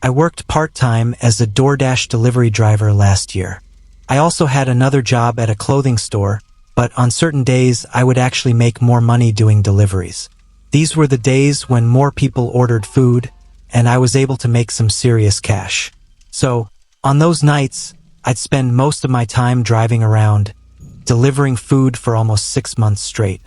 I worked part-time as a DoorDash delivery driver last year. I also had another job at a clothing store, but on certain days I would actually make more money doing deliveries. These were the days when more people ordered food, and I was able to make some serious cash. So, on those nights, I'd spend most of my time driving around, delivering food for almost 6 months straight.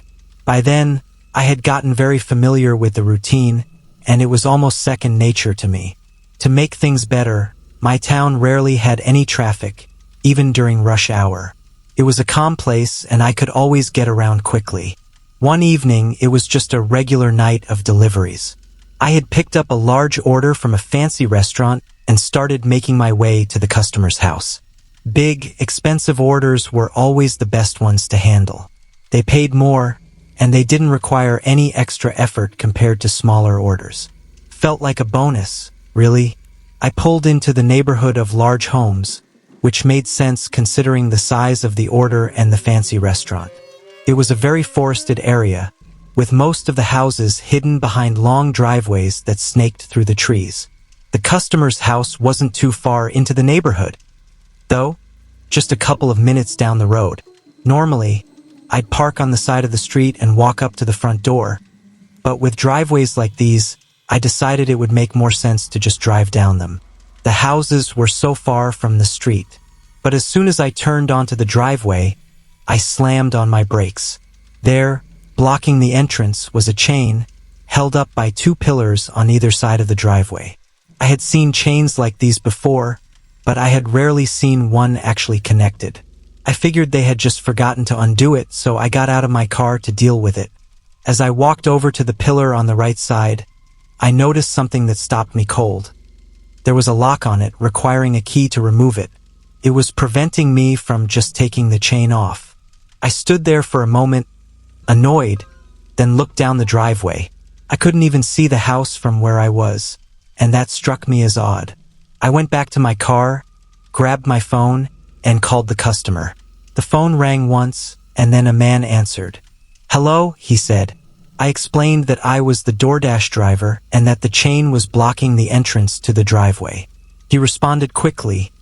By then, I had gotten very familiar with the routine, and it was almost second nature to me. To make things better, my town rarely had any traffic, even during rush hour. It was a calm place, and I could always get around quickly. One evening, it was just a regular night of deliveries. I had picked up a large order from a fancy restaurant and started making my way to the customer's house. Big, expensive orders were always the best ones to handle. They paid more, and they didn't require any extra effort compared to smaller orders. Felt like a bonus, really. I pulled into the neighborhood of large homes, which made sense considering the size of the order and the fancy restaurant. It was a very forested area, with most of the houses hidden behind long driveways that snaked through the trees. The customer's house wasn't too far into the neighborhood, though, just a couple of minutes down the road. Normally, I'd park on the side of the street and walk up to the front door, but with driveways like these, I decided it would make more sense to just drive down them. The houses were so far from the street, but as soon as I turned onto the driveway, I slammed on my brakes. There, blocking the entrance, was a chain, held up by 2 pillars on either side of the driveway. I had seen chains like these before, but I had rarely seen one actually connected. I figured they had just forgotten to undo it, so I got out of my car to deal with it. As I walked over to the pillar on the right side, I noticed something that stopped me cold. There was a lock on it, requiring a key to remove it. It was preventing me from just taking the chain off. I stood there for a moment, annoyed, then looked down the driveway. I couldn't even see the house from where I was, and that struck me as odd. I went back to my car, grabbed my phone, and called the customer. The phone rang once, and then a man answered. "Hello," he said. I explained that I was the DoorDash driver and that the chain was blocking the entrance to the driveway. He responded quickly,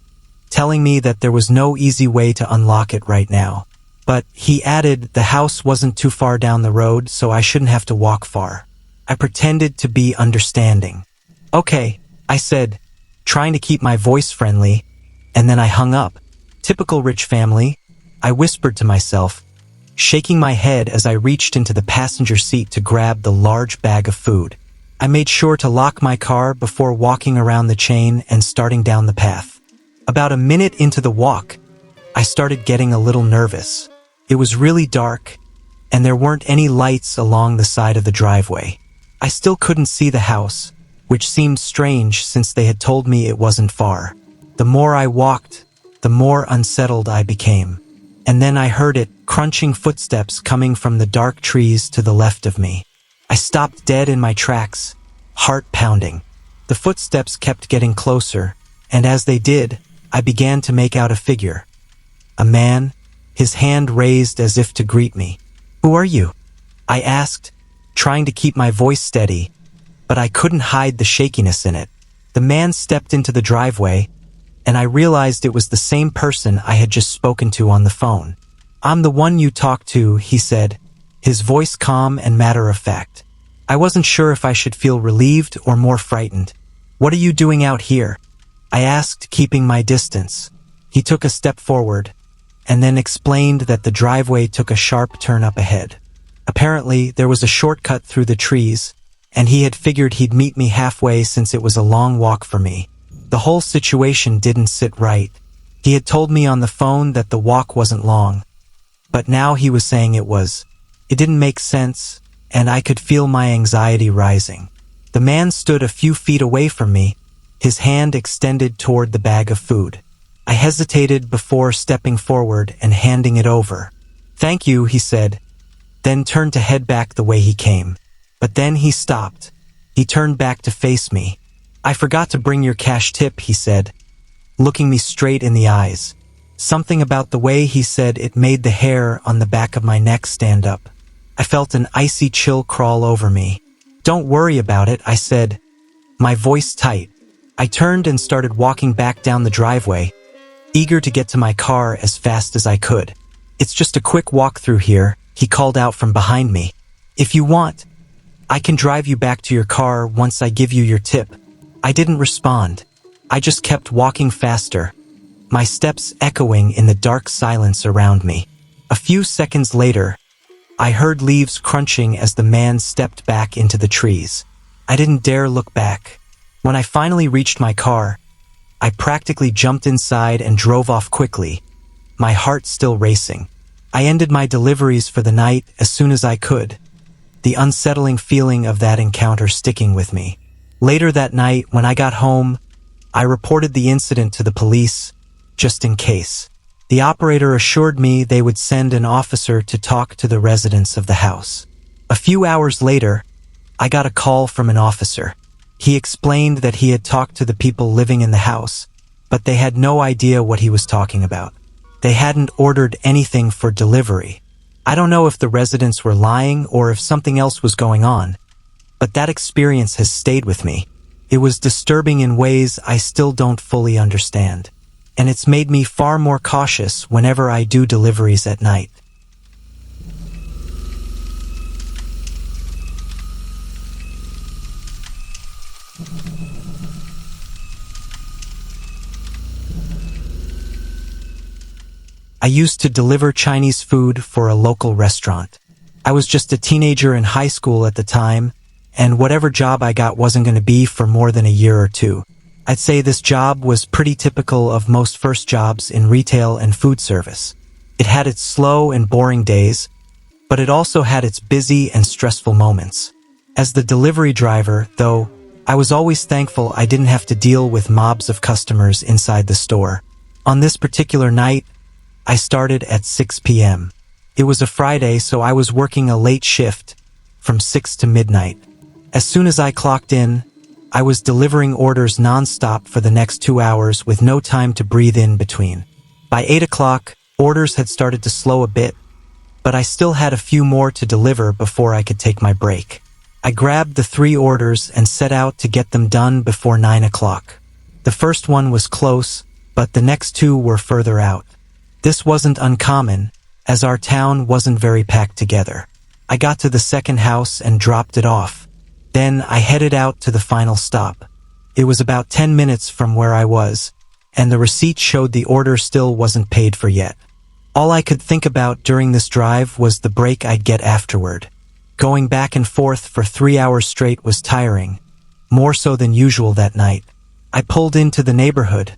telling me that there was no easy way to unlock it right now. But he added the house wasn't too far down the road, so I shouldn't have to walk far. I pretended to be understanding. "Okay," I said, trying to keep my voice friendly, and then I hung up. Typical rich family, I whispered to myself, shaking my head as I reached into the passenger seat to grab the large bag of food. I made sure to lock my car before walking around the chain and starting down the path. About a minute into the walk, I started getting a little nervous. It was really dark, and there weren't any lights along the side of the driveway. I still couldn't see the house, which seemed strange since they had told me it wasn't far. The more I walked, the more unsettled I became. And then I heard it, crunching footsteps coming from the dark trees to the left of me. I stopped dead in my tracks, heart pounding. The footsteps kept getting closer, and as they did, I began to make out a figure. A man, his hand raised as if to greet me. "Who are you?" I asked, trying to keep my voice steady, but I couldn't hide the shakiness in it. The man stepped into the driveway, and I realized it was the same person I had just spoken to on the phone. "I'm the one you talked to," he said, his voice calm and matter-of-fact. I wasn't sure if I should feel relieved or more frightened. "What are you doing out here?" I asked, keeping my distance. He took a step forward, and then explained that the driveway took a sharp turn up ahead. Apparently, there was a shortcut through the trees, and he had figured he'd meet me halfway since it was a long walk for me. The whole situation didn't sit right. He had told me on the phone that the walk wasn't long, but now he was saying it was. It didn't make sense, and I could feel my anxiety rising. The man stood a few feet away from me, his hand extended toward the bag of food. I hesitated before stepping forward and handing it over. "Thank you," he said, then turned to head back the way he came. But then he stopped. He turned back to face me. "I forgot to bring your cash tip," he said, looking me straight in the eyes. Something about the way he said it made the hair on the back of my neck stand up. I felt an icy chill crawl over me. "Don't worry about it," I said, my voice tight. I turned and started walking back down the driveway, eager to get to my car as fast as I could. "It's just a quick walk through here," he called out from behind me. "If you want, I can drive you back to your car once I give you your tip." I didn't respond. I just kept walking faster, my steps echoing in the dark silence around me. A few seconds later, I heard leaves crunching as the man stepped back into the trees. I didn't dare look back. When I finally reached my car, I practically jumped inside and drove off quickly, my heart still racing. I ended my deliveries for the night as soon as I could, the unsettling feeling of that encounter sticking with me. Later that night, when I got home, I reported the incident to the police, just in case. The operator assured me they would send an officer to talk to the residents of the house. A few hours later, I got a call from an officer. He explained that he had talked to the people living in the house, but they had no idea what he was talking about. They hadn't ordered anything for delivery. I don't know if the residents were lying or if something else was going on, but that experience has stayed with me. It was disturbing in ways I still don't fully understand, and it's made me far more cautious whenever I do deliveries at night. I used to deliver Chinese food for a local restaurant. I was just a teenager in high school at the time, and whatever job I got wasn't going to be for more than a year or two. I'd say this job was pretty typical of most first jobs in retail and food service. It had its slow and boring days, but it also had its busy and stressful moments. As the delivery driver, though, I was always thankful I didn't have to deal with mobs of customers inside the store. On this particular night, I started at 6 p.m. It was a Friday, so I was working a late shift from 6 to midnight. As soon as I clocked in, I was delivering orders non-stop for the next 2 hours with no time to breathe in between. By 8 o'clock, orders had started to slow a bit, but I still had a few more to deliver before I could take my break. I grabbed the 3 orders and set out to get them done before 9 o'clock. The first one was close, but the next 2 were further out. This wasn't uncommon, as our town wasn't very packed together. I got to the second house and dropped it off. Then I headed out to the final stop. It was about 10 minutes from where I was, and the receipt showed the order still wasn't paid for yet. All I could think about during this drive was the break I'd get afterward. Going back and forth for 3 hours straight was tiring, more so than usual that night. I pulled into the neighborhood,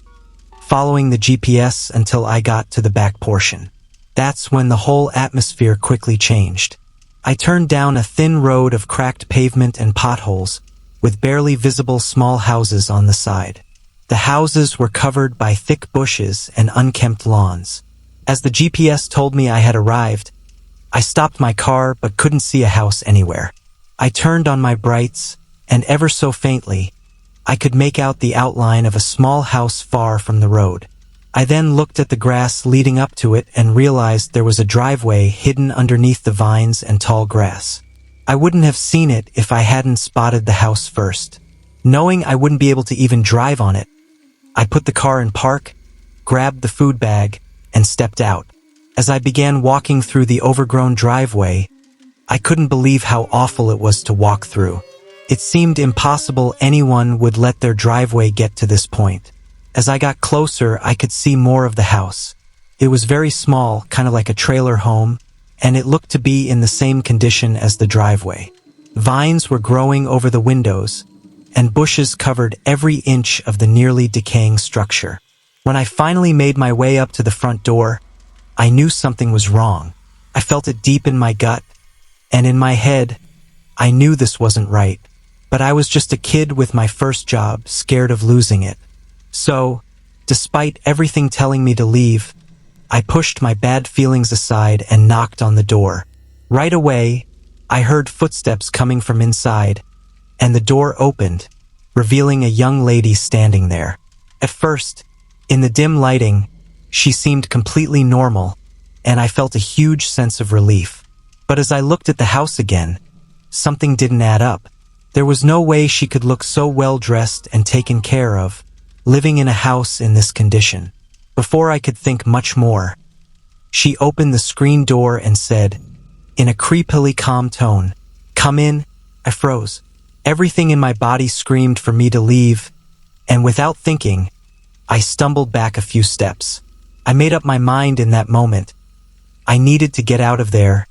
following the GPS until I got to the back portion. That's when the whole atmosphere quickly changed. I turned down a thin road of cracked pavement and potholes, with barely visible small houses on the side. The houses were covered by thick bushes and unkempt lawns. As the GPS told me I had arrived, I stopped my car but couldn't see a house anywhere. I turned on my brights, and ever so faintly, I could make out the outline of a small house far from the road. I then looked at the grass leading up to it and realized there was a driveway hidden underneath the vines and tall grass. I wouldn't have seen it if I hadn't spotted the house first. Knowing I wouldn't be able to even drive on it, I put the car in park, grabbed the food bag, and stepped out. As I began walking through the overgrown driveway, I couldn't believe how awful it was to walk through. It seemed impossible anyone would let their driveway get to this point. As I got closer, I could see more of the house. It was very small, kind of like a trailer home, and it looked to be in the same condition as the driveway. Vines were growing over the windows, and bushes covered every inch of the nearly decaying structure. When I finally made my way up to the front door, I knew something was wrong. I felt it deep in my gut, and in my head, I knew this wasn't right. But I was just a kid with my first job, scared of losing it. So, despite everything telling me to leave, I pushed my bad feelings aside and knocked on the door. Right away, I heard footsteps coming from inside, and the door opened, revealing a young lady standing there. At first, in the dim lighting, she seemed completely normal, and I felt a huge sense of relief. But as I looked at the house again, something didn't add up. There was no way she could look so well-dressed and taken care of, living in a house in this condition. Before I could think much more, she opened the screen door and said, in a creepily calm tone, "Come in." I froze. Everything in my body screamed for me to leave, and without thinking, I stumbled back a few steps. I made up my mind in that moment. I needed to get out of there,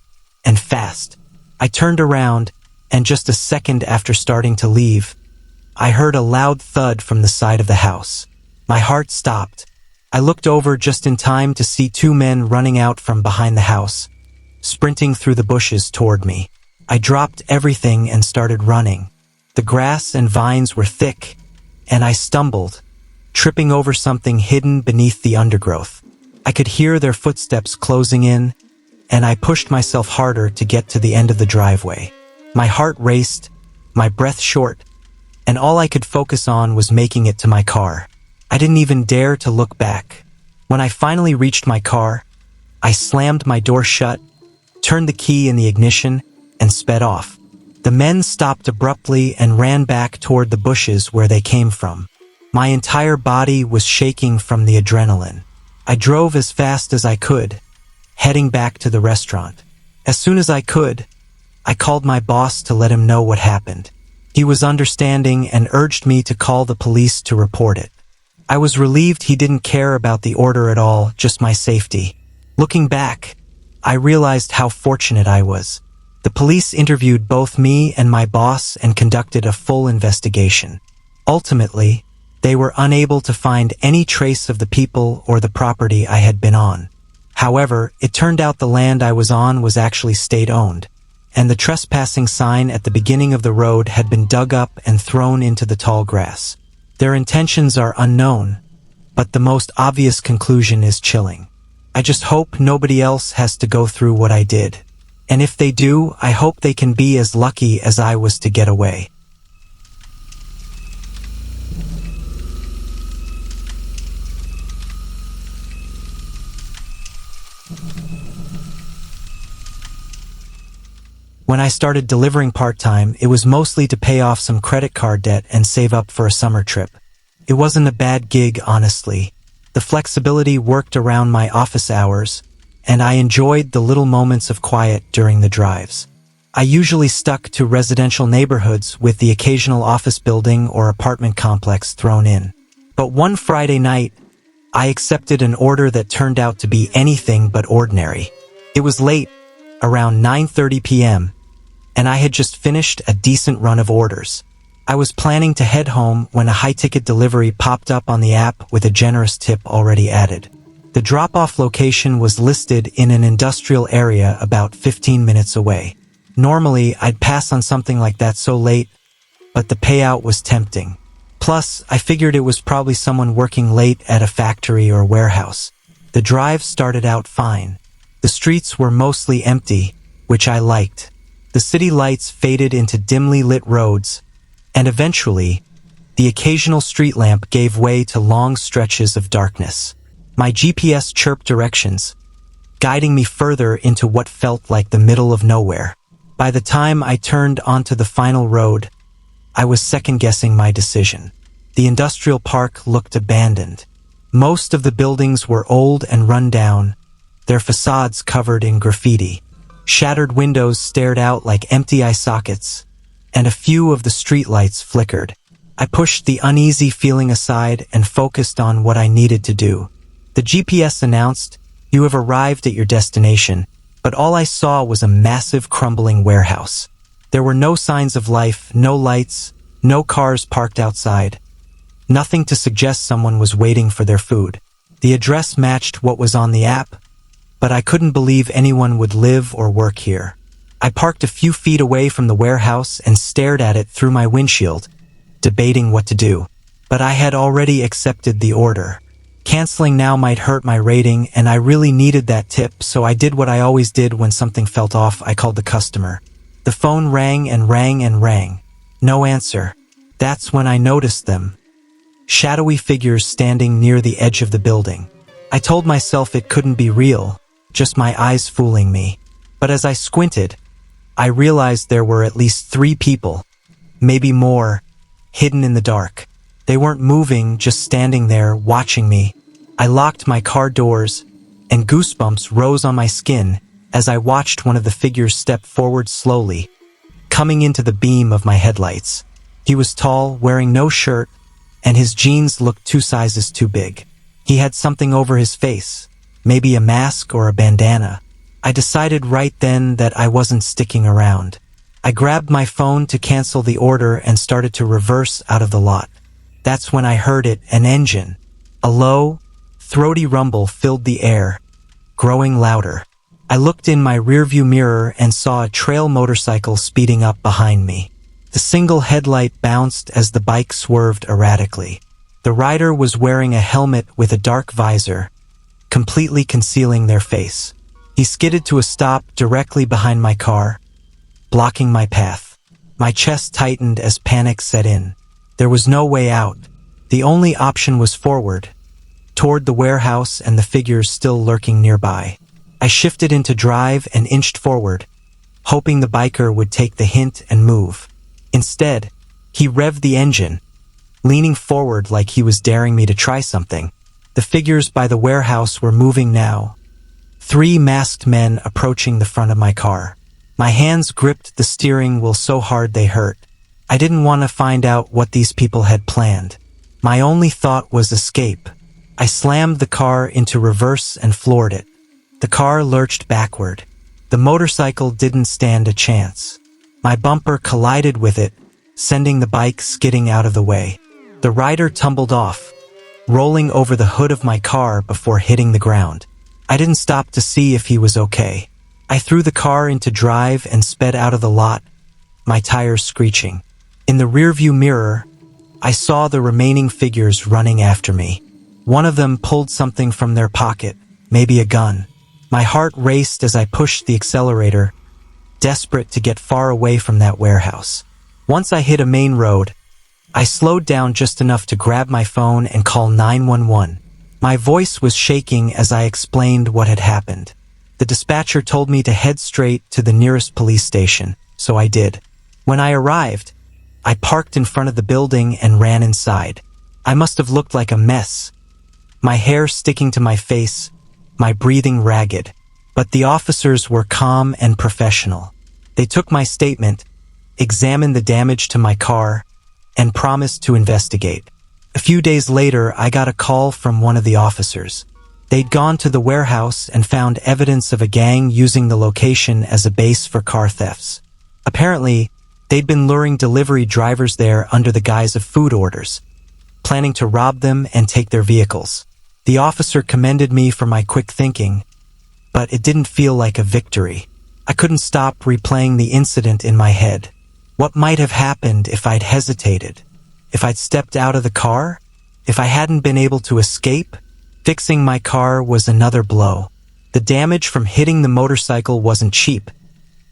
and fast. I turned around, and just a second after starting to leave, I heard a loud thud from the side of the house. My heart stopped. I looked over just in time to see two men running out from behind the house, sprinting through the bushes toward me. I dropped everything and started running. The grass and vines were thick, and I stumbled, tripping over something hidden beneath the undergrowth. I could hear their footsteps closing in, and I pushed myself harder to get to the end of the driveway. My heart raced, my breath short, and all I could focus on was making it to my car. I didn't even dare to look back. When I finally reached my car, I slammed my door shut, turned the key in the ignition, and sped off. The men stopped abruptly and ran back toward the bushes where they came from. My entire body was shaking from the adrenaline. I drove as fast as I could, heading back to the restaurant. As soon as I could, I called my boss to let him know what happened. He was understanding and urged me to call the police to report it. I was relieved he didn't care about the order at all, just my safety. Looking back, I realized how fortunate I was. The police interviewed both me and my boss and conducted a full investigation. Ultimately, they were unable to find any trace of the people or the property I had been on. However, it turned out the land I was on was actually state-owned, and the trespassing sign at the beginning of the road had been dug up and thrown into the tall grass. Their intentions are unknown, but the most obvious conclusion is chilling. I just hope nobody else has to go through what I did. And if they do, I hope they can be as lucky as I was to get away. When I started delivering part-time, it was mostly to pay off some credit card debt and save up for a summer trip. It wasn't a bad gig, honestly. The flexibility worked around my office hours, and I enjoyed the little moments of quiet during the drives. I usually stuck to residential neighborhoods with the occasional office building or apartment complex thrown in. But one Friday night, I accepted an order that turned out to be anything but ordinary. It was late, around 9:30 p.m., and I had just finished a decent run of orders. I was planning to head home when a high-ticket delivery popped up on the app with a generous tip already added. The drop-off location was listed in an industrial area about 15 minutes away. Normally, I'd pass on something like that so late, but the payout was tempting. Plus, I figured it was probably someone working late at a factory or warehouse. The drive started out fine. The streets were mostly empty, which I liked. The city lights faded into dimly lit roads, and eventually, the occasional street lamp gave way to long stretches of darkness. My GPS chirped directions, guiding me further into what felt like the middle of nowhere. By the time I turned onto the final road, I was second-guessing my decision. The industrial park looked abandoned. Most of the buildings were old and run down, their facades covered in graffiti. Shattered windows stared out like empty eye sockets, and a few of the streetlights flickered. I pushed the uneasy feeling aside and focused on what I needed to do. The GPS announced, "You have arrived at your destination," but all I saw was a massive crumbling warehouse. There were no signs of life, no lights, no cars parked outside. Nothing to suggest someone was waiting for their food. The address matched what was on the app, but I couldn't believe anyone would live or work here. I parked a few feet away from the warehouse and stared at it through my windshield, debating what to do. But I had already accepted the order. Canceling now might hurt my rating, and I really needed that tip, so I did what I always did when something felt off. I called the customer. The phone rang and rang and rang. No answer. That's when I noticed them. Shadowy figures standing near the edge of the building. I told myself it couldn't be real, just my eyes fooling me. But as I squinted, I realized there were at least 3 people, maybe more, hidden in the dark. They weren't moving, just standing there, watching me. I locked my car doors, and goosebumps rose on my skin as I watched one of the figures step forward slowly, coming into the beam of my headlights. He was tall, wearing no shirt, and his jeans looked 2 sizes too big. He had something over his face, maybe a mask or a bandana. I decided right then that I wasn't sticking around. I grabbed my phone to cancel the order and started to reverse out of the lot. That's when I heard it, an engine. A low, throaty rumble filled the air, growing louder. I looked in my rearview mirror and saw a trail motorcycle speeding up behind me. The single headlight bounced as the bike swerved erratically. The rider was wearing a helmet with a dark visor, completely concealing their face. He skidded to a stop directly behind my car, blocking my path. My chest tightened as panic set in. There was no way out. The only option was forward, toward the warehouse and the figures still lurking nearby. I shifted into drive and inched forward, hoping the biker would take the hint and move. Instead, he revved the engine, leaning forward like he was daring me to try something. The figures by the warehouse were moving now. 3 masked men approaching the front of my car. My hands gripped the steering wheel so hard they hurt. I didn't want to find out what these people had planned. My only thought was escape. I slammed the car into reverse and floored it. The car lurched backward. The motorcycle didn't stand a chance. My bumper collided with it, sending the bike skidding out of the way. The rider tumbled off, rolling over the hood of my car before hitting the ground. I didn't stop to see if he was okay. I threw the car into drive and sped out of the lot, my tires screeching. In the rearview mirror, I saw the remaining figures running after me. One of them pulled something from their pocket, maybe a gun. My heart raced as I pushed the accelerator, desperate to get far away from that warehouse. Once I hit a main road, I slowed down just enough to grab my phone and call 911. My voice was shaking as I explained what had happened. The dispatcher told me to head straight to the nearest police station, so I did. When I arrived, I parked in front of the building and ran inside. I must have looked like a mess, my hair sticking to my face, my breathing ragged. But the officers were calm and professional. They took my statement, examined the damage to my car, and promised to investigate. A few days later, I got a call from one of the officers. They'd gone to the warehouse and found evidence of a gang using the location as a base for car thefts. Apparently, they'd been luring delivery drivers there under the guise of food orders, planning to rob them and take their vehicles. The officer commended me for my quick thinking, but it didn't feel like a victory. I couldn't stop replaying the incident in my head. What might have happened if I'd hesitated? If I'd stepped out of the car? If I hadn't been able to escape? Fixing my car was another blow. The damage from hitting the motorcycle wasn't cheap,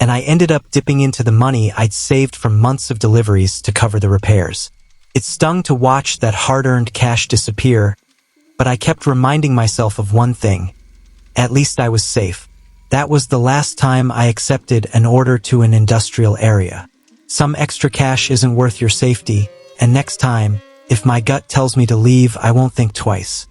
and I ended up dipping into the money I'd saved from months of deliveries to cover the repairs. It stung to watch that hard-earned cash disappear, but I kept reminding myself of one thing. At least I was safe. That was the last time I accepted an order to an industrial area. Some extra cash isn't worth your safety, and next time, if my gut tells me to leave, I won't think twice.